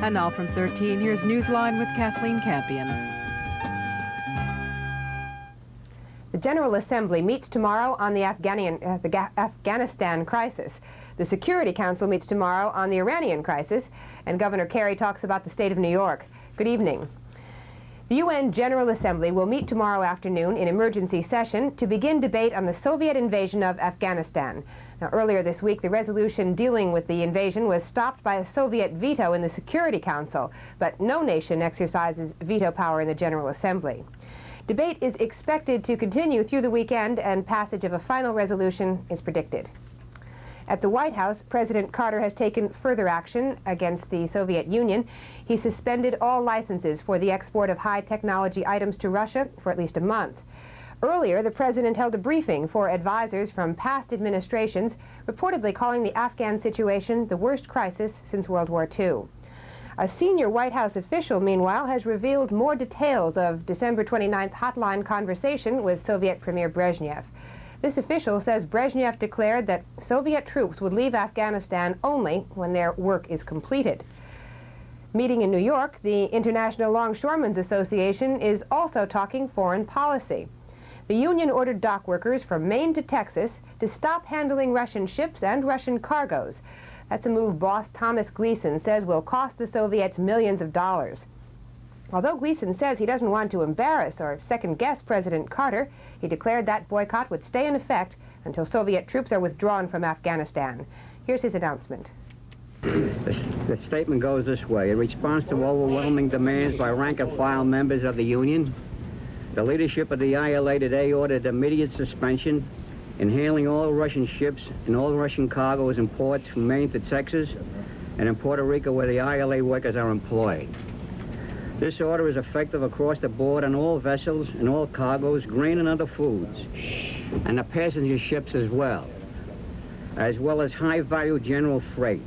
And now from 13, here's Newsline with Kathleen Campion. The General Assembly meets tomorrow on the Afghanistan crisis. The Security Council meets tomorrow on the Iranian crisis, and Governor Kerry talks about the state of New York. Good evening. The UN General Assembly will meet tomorrow afternoon in emergency session to begin debate on the Soviet invasion of Afghanistan. Now, earlier this week, the resolution dealing with the invasion was stopped by a Soviet veto in the Security Council, but no nation exercises veto power in the General Assembly. Debate is expected to continue through the weekend, and passage of a final resolution is predicted. At the White House, President Carter has taken further action against the Soviet Union. He suspended all licenses for the export of high-technology items to Russia for at least a month. Earlier, the president held a briefing for advisors from past administrations, reportedly calling the Afghan situation the worst crisis since World War II. A senior White House official, meanwhile, has revealed more details of December 29th hotline conversation with Soviet Premier Brezhnev. This official says Brezhnev declared that Soviet troops would leave Afghanistan only when their work is completed. Meeting in New York, the International Longshoremen's Association is also talking foreign policy. The union ordered dock workers from Maine to Texas to stop handling Russian ships and Russian cargoes. That's a move boss Thomas Gleason says will cost the Soviets millions of dollars. Although Gleason says he doesn't want to embarrass or second-guess President Carter, he declared that boycott would stay in effect until Soviet troops are withdrawn from Afghanistan. Here's his announcement. The statement goes this way. In response to overwhelming demands by rank-and-file members of the Union, the leadership of the ILA today ordered immediate suspension in handling all Russian ships and all Russian cargoes and ports from Maine to Texas and in Puerto Rico where the ILA workers are employed. This order is effective across the board on all vessels and all cargoes, grain and other foods, and the passenger ships as well as high-value general freight.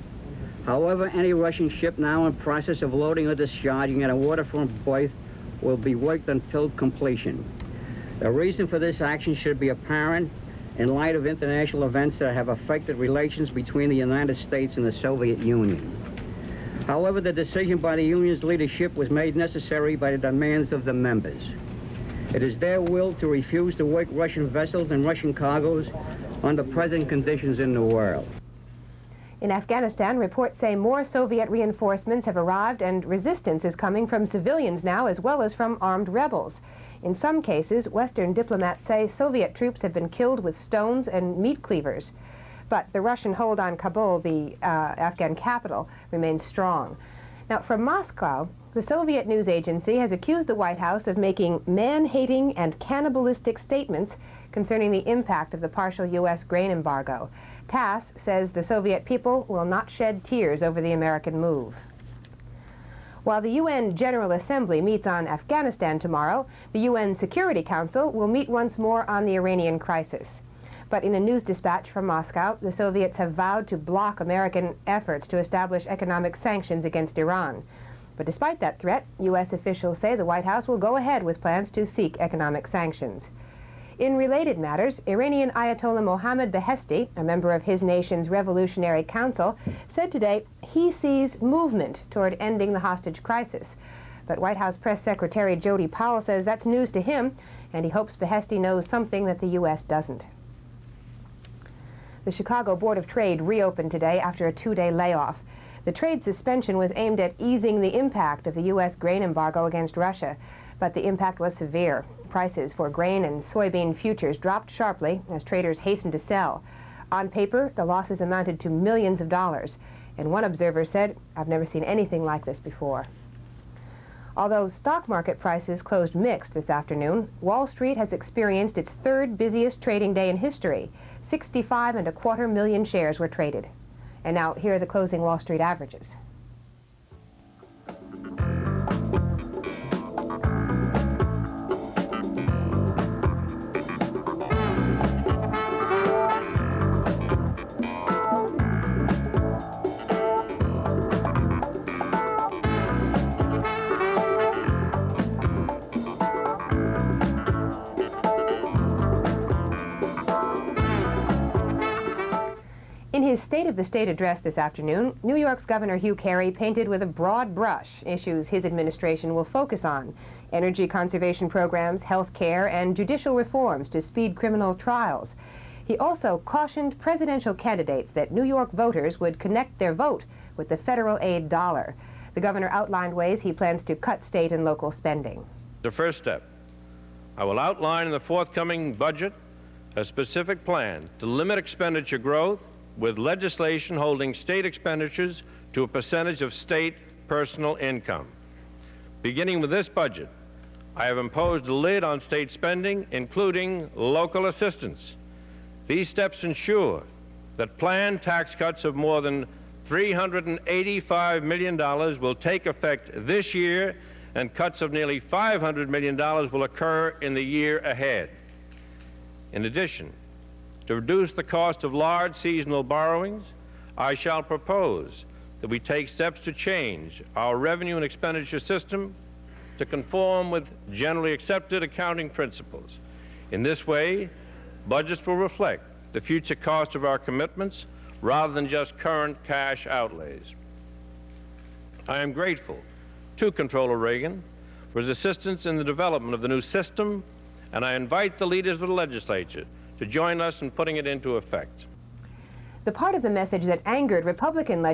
However, any Russian ship now in process of loading or discharging at a waterfront berth will be worked until completion. The reason for this action should be apparent in light of international events that have affected relations between the United States and the Soviet Union. However, the decision by the Union's leadership was made necessary by the demands of the members. It is their will to refuse to work Russian vessels and Russian cargoes under present conditions in the world. In Afghanistan, reports say more Soviet reinforcements have arrived, and resistance is coming from civilians now as well as from armed rebels. In some cases, Western diplomats say Soviet troops have been killed with stones and meat cleavers. But the Russian hold on Kabul, the Afghan capital, remains strong. Now, from Moscow, the Soviet news agency has accused the White House of making man-hating and cannibalistic statements concerning the impact of the partial U.S. grain embargo. TASS says the Soviet people will not shed tears over the American move. While the UN General Assembly meets on Afghanistan tomorrow, the UN Security Council will meet once more on the Iranian crisis. But in a news dispatch from Moscow, the Soviets have vowed to block American efforts to establish economic sanctions against Iran. But despite that threat, U.S. officials say the White House will go ahead with plans to seek economic sanctions. In related matters, Iranian Ayatollah Mohammad Beheshti, a member of his nation's Revolutionary Council, said today he sees movement toward ending the hostage crisis. But White House Press Secretary Jody Powell says that's news to him, and he hopes Beheshti knows something that the U.S. doesn't. The Chicago Board of Trade reopened today after a two-day layoff. The trade suspension was aimed at easing the impact of the U.S. grain embargo against Russia, but the impact was severe. Prices for grain and soybean futures dropped sharply as traders hastened to sell. On paper, the losses amounted to millions of dollars, and one observer said, "I've never seen anything like this before." Although stock market prices closed mixed this afternoon, Wall Street has experienced its third busiest trading day in history. 65.25 million shares were traded. And now, here are the closing Wall Street averages. his State of the State address this afternoon, New York's Governor Hugh Carey painted with a broad brush issues his administration will focus on: energy conservation programs, health care, and judicial reforms to speed criminal trials. He also cautioned presidential candidates that New York voters would connect their vote with the federal aid dollar. The governor outlined ways he plans to cut state and local spending. The first step, I will outline in the forthcoming budget a specific plan to limit expenditure growth with legislation holding state expenditures to a percentage of state personal income. Beginning with this budget, I have imposed a lid on state spending, including local assistance. These steps ensure that planned tax cuts of more than $385 million will take effect this year, and cuts of nearly $500 million will occur in the year ahead. In addition, to reduce the cost of large seasonal borrowings, I shall propose that we take steps to change our revenue and expenditure system to conform with generally accepted accounting principles. In this way, budgets will reflect the future cost of our commitments rather than just current cash outlays. I am grateful to Comptroller Reagan for his assistance in the development of the new system, and I invite the leaders of the legislature to join us in putting it into effect. The part of the message that angered Republican legislators